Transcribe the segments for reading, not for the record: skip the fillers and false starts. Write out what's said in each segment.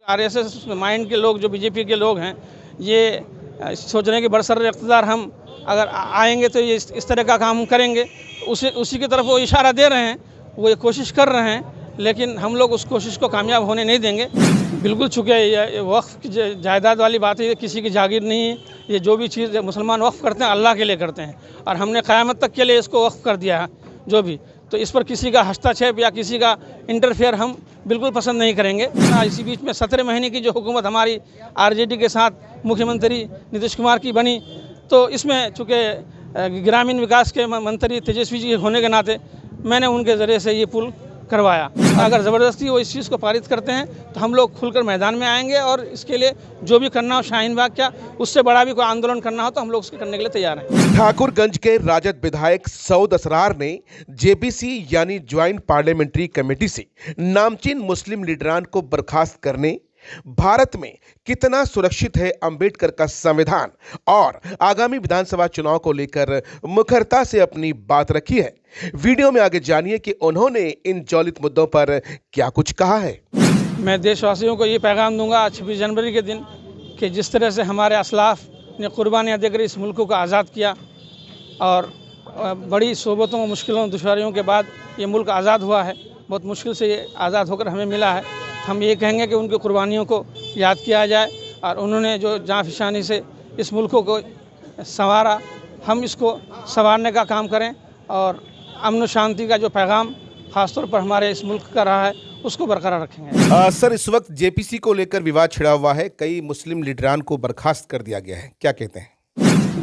RSS mind के लोग, जो बीजेपी के लोग हैं, ये सोच रहे हैं कि बरसर इक़्तिदार हम अगर आएंगे तो ये इस तरह का काम करेंगे। उसी की तरफ वो इशारा दे रहे हैं, वो ये कोशिश कर रहे हैं, लेकिन हम लोग उस कोशिश को कामयाब होने नहीं देंगे। बिल्कुल चूँकि ये वक्फ़ की जायदाद वाली बात है, ये किसी की जागीर नहीं है। ये जो भी चीज़ मुसलमान वक्फ़ करते हैं अल्लाह के लिए करते हैं, और हमने क़यामत तक के लिए इसको वक्फ़ कर दिया है जो भी। तो इस पर किसी का हस्तक्षेप या किसी का इंटरफेयर हम बिल्कुल पसंद नहीं करेंगे। इसी बीच में 17 महीने की जो हुकूमत हमारी आरजेडी के साथ मुख्यमंत्री नीतीश कुमार की बनी, तो इसमें चूँकि ग्रामीण विकास के मंत्री तेजस्वी जी होने के नाते मैंने उनके ज़रिए से ये पुल करवाया। अगर ज़बरदस्ती वो इस चीज़ को पारित करते हैं तो हम लोग खुलकर मैदान में आएंगे, और इसके लिए जो भी करना हो, शाहीन बाग क्या उससे बड़ा भी कोई आंदोलन करना हो तो हम लोग उसके करने के लिए तैयार हैं। ठाकुरगंज के राजद विधायक सऊद असरार ने जेबीसी यानी ज्वाइंट पार्लियामेंट्री कमेटी से नामचीन मुस्लिम लीडरान को बर्खास्त करने, भारत में कितना सुरक्षित है अंबेडकर का संविधान और आगामी विधानसभा चुनाव को लेकर मुखरता से अपनी बात रखी है। वीडियो में आगे जानिए कि उन्होंने इन ज्वलित मुद्दों पर क्या कुछ कहा है। मैं देशवासियों को ये पैगाम दूंगा 26 जनवरी के दिन कि जिस तरह से हमारे असलाफ ने कुर्बानियाँ देकर इस मुल्क को आज़ाद किया, और बड़ी सोबतों, मुश्किलों, दुश्वारियों के बाद ये मुल्क आज़ाद हुआ है, बहुत मुश्किल से ये आज़ाद होकर हमें मिला है। हम ये कहेंगे कि उनकी कुर्बानियों को याद किया जाए, और उन्होंने जो जाँफशानी से इस मुल्क को संवारा, हम इसको संवारने का काम करें, और अमन शांति का जो पैगाम ख़ासतौर पर हमारे इस मुल्क का रहा है उसको बरकरार रखेंगे। सर, इस वक्त जेपीसी को लेकर विवाद छिड़ा हुआ है, कई मुस्लिम लीडरान को बर्खास्त कर दिया गया है, क्या कहते हैं?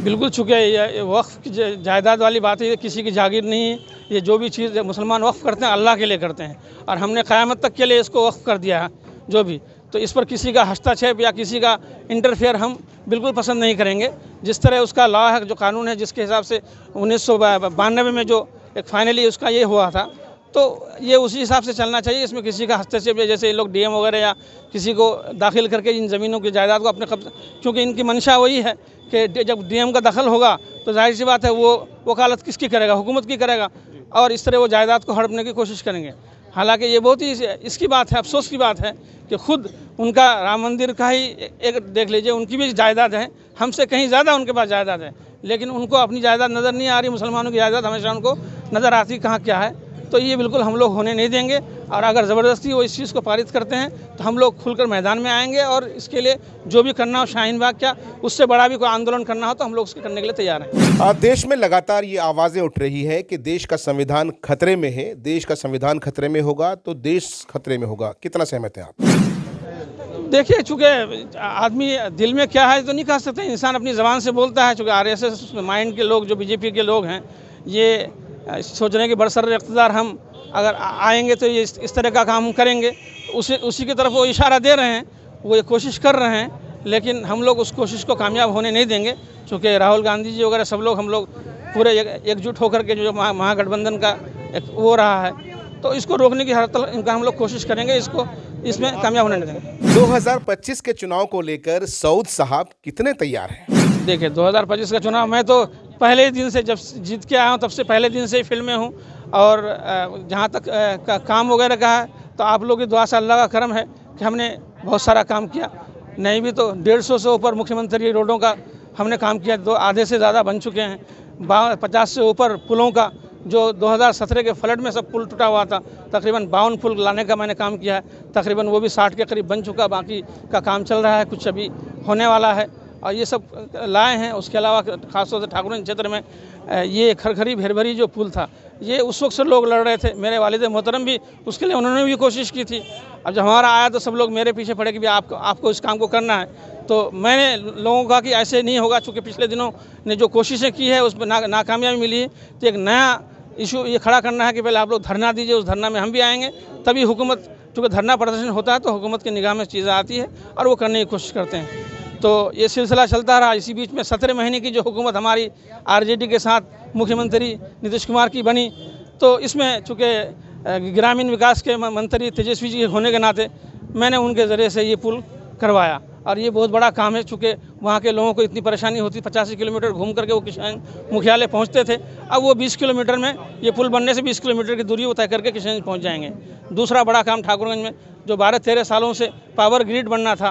बिल्कुल चूँकि ये वक्फ़ की जायदाद वाली बात है, ये किसी की जागीर नहीं है। ये जो भी चीज़ मुसलमान वक्फ़ करते हैं अल्लाह के लिए करते हैं, और हमने क़यामत तक के लिए इसको वक्फ़ कर दिया है जो भी। तो इस पर किसी का हस्तक्षेप या किसी का इंटरफेयर हम बिल्कुल पसंद नहीं करेंगे। जिस तरह उसका लॉ है, जो कानून है, जिसके हिसाब से 1992 में जो एक फाइनली उसका ये हुआ था, तो ये उसी हिसाब से चलना चाहिए। इसमें किसी का हस्तक्षेप, जैसे ये लोग डीएम वगैरह या किसी को दाखिल करके इन ज़मीनों की जायदाद को अपने कब्ज़े, क्योंकि इनकी मंशा वही है कि जब डीएम का दखल होगा तो जाहिर सी बात है वो वकालत किसकी करेगा, हुकूमत की करेगा, और इस तरह वो जायदाद को हड़पने की कोशिश करेंगे। हालांकि ये बहुत ही इसकी बात है, अफसोस की बात है कि खुद उनका राम मंदिर का ही एक देख लीजिए, उनकी भी जायदाद है, हमसे कहीं ज़्यादा उनके पास जायदाद है, लेकिन उनको अपनी जायदाद नज़र नहीं आ रही। मुसलमानों की जायदाद हमेशा उनको नज़र आती कहाँ क्या है। तो ये बिल्कुल हम लोग होने नहीं देंगे, और अगर ज़बरदस्ती वो इस चीज़ को पारित करते हैं तो हम लोग खुलकर मैदान में आएंगे, और इसके लिए जो भी करना हो, शाहीन बाग क्या उससे बड़ा भी कोई आंदोलन करना हो तो हम लोग उसके करने के लिए तैयार हैं। देश में लगातार ये आवाज़ें उठ रही है कि देश का संविधान खतरे में है, देश का संविधान खतरे में होगा तो देश खतरे में होगा, कितना सहमत हैं आप? देखिए, चूँकि आदमी दिल में क्या है तो नहीं कह सकते, इंसान अपनी ज़बान से बोलता है। चूँकि आरएसएस माइंड के लोग, जो बीजेपी के लोग हैं, ये सोच रहे हैं कि बरसर इक़्तिदार हम अगर आएंगे तो ये इस तरह का काम करेंगे। उसी की तरफ वो इशारा दे रहे हैं, वो ये कोशिश कर रहे हैं, लेकिन हम लोग उस कोशिश को कामयाब होने नहीं देंगे। चूँकि राहुल गांधी जी वगैरह सब लोग, हम लोग पूरे एकजुट होकर के जो महागठबंधन का एक वो रहा है, तो इसको रोकने की हर तरह इनका हम लोग कोशिश करेंगे, इसको इसमें कामयाब होने नहीं देंगे। 2025 के चुनाव को लेकर सऊद साहब कितने तैयार हैं? देखिए, 2025 का चुनाव, मैं तो पहले दिन से, जब जीत के आया हूँ तब से पहले दिन से ही फील्ड में हूँ, और जहाँ तक काम वगैरह का है तो आप लोगों की दुआ से, अल्लाह का करम है कि हमने बहुत सारा काम किया। नहीं भी तो 150 से ऊपर मुख्यमंत्री रोडों का हमने काम किया, आधे से ज़्यादा बन चुके हैं। 50 से ऊपर पुलों का, जो 2017 के फ्लड में सब पुल टूटा हुआ था, तकरीबन 52 पुल लाने का मैंने काम किया है। तकरीबन वो भी 60 के करीब बन चुका, बाकी का काम चल रहा है, कुछ अभी होने वाला है, और ये सब लाए हैं। उसके अलावा खासतौर से ठाकुरगंज क्षेत्र में ये खरखरी भेरभरी जो पुल था, ये उस वक्त से लोग लड़ रहे थे। मेरे वालिद मोहतरम भी उसके लिए, उन्होंने भी कोशिश की थी। अब जब हमारा आया तो सब लोग मेरे पीछे पड़े कि भी आपको इस काम को करना है। तो मैंने लोगों को कहा कि ऐसे नहीं होगा, चूँकि पिछले दिनों ने जो कोशिशें की है उसमें नाकामयाबी मिली है। तो एक नया इशू ये खड़ा करना है कि पहले आप लोग धरना दीजिए, उस धरना में हम भी आएंगे, तभी हुकूमत, चूँकि धरना प्रदर्शन होता है तो हुकूमत की निगाह में चीज़ें आती है और वो करने की कोशिश करते हैं। तो ये सिलसिला चलता रहा। इसी बीच में 17 महीने की जो हुकूमत हमारी आरजेडी के साथ मुख्यमंत्री नीतीश कुमार की बनी, तो इसमें चूँकि ग्रामीण विकास के मंत्री तेजस्वी जी होने के नाते मैंने उनके ज़रिए से ये पुल करवाया, और ये बहुत बड़ा काम है, चूँकि वहाँ के लोगों को इतनी परेशानी होती, 85 किलोमीटर घूम करके वो किशन मुख्यालय पहुँचते थे। अब वो 20 किलोमीटर में, ये पुल बनने से 20 किलोमीटर की दूरी वो तय करके किशनगंज पहुँच जाएंगे। दूसरा बड़ा काम ठाकुरगंज में जो 12-13 सालों से पावर ग्रिड बनना था,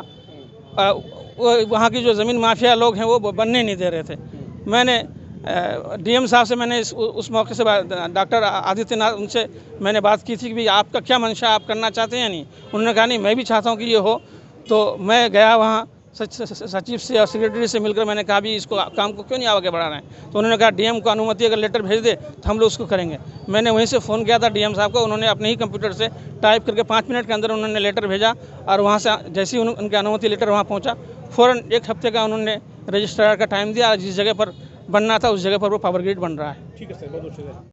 वो वहाँ की जो ज़मीन माफिया लोग हैं वो बनने नहीं दे रहे थे। मैंने डीएम साहब से मैंने उस मौके से डॉक्टर आदित्यनाथ उनसे मैंने बात की थी कि भाई आपका क्या मंशा, आप करना चाहते हैं या नहीं। उन्होंने कहा नहीं, मैं भी चाहता हूँ कि ये हो। तो मैं गया वहाँ सचिव से और सेक्रेटरी से मिलकर, मैंने कहा भी इसको काम को क्यों नहीं आगे बढ़ा रहे हैं। तो उन्होंने कहा डीएम को अनुमति अगर लेटर भेज दे तो हम लोग उसको करेंगे। मैंने वहीं से फ़ोन किया था डीएम साहब को, उन्होंने अपने ही कंप्यूटर से टाइप करके 5 मिनट के अंदर उन्होंने लेटर भेजा और वहाँ से जैसे ही उनके अनुमति लेटर वहाँ पहुँचा, फ़ौरन 1 हफ्ते का उन्होंने रजिस्ट्रार का टाइम दिया। जिस जगह पर बनना था उस जगह पर वो पावर ग्रिड बन रहा है। ठीक है सर, बहुत बहुत शुक्रिया।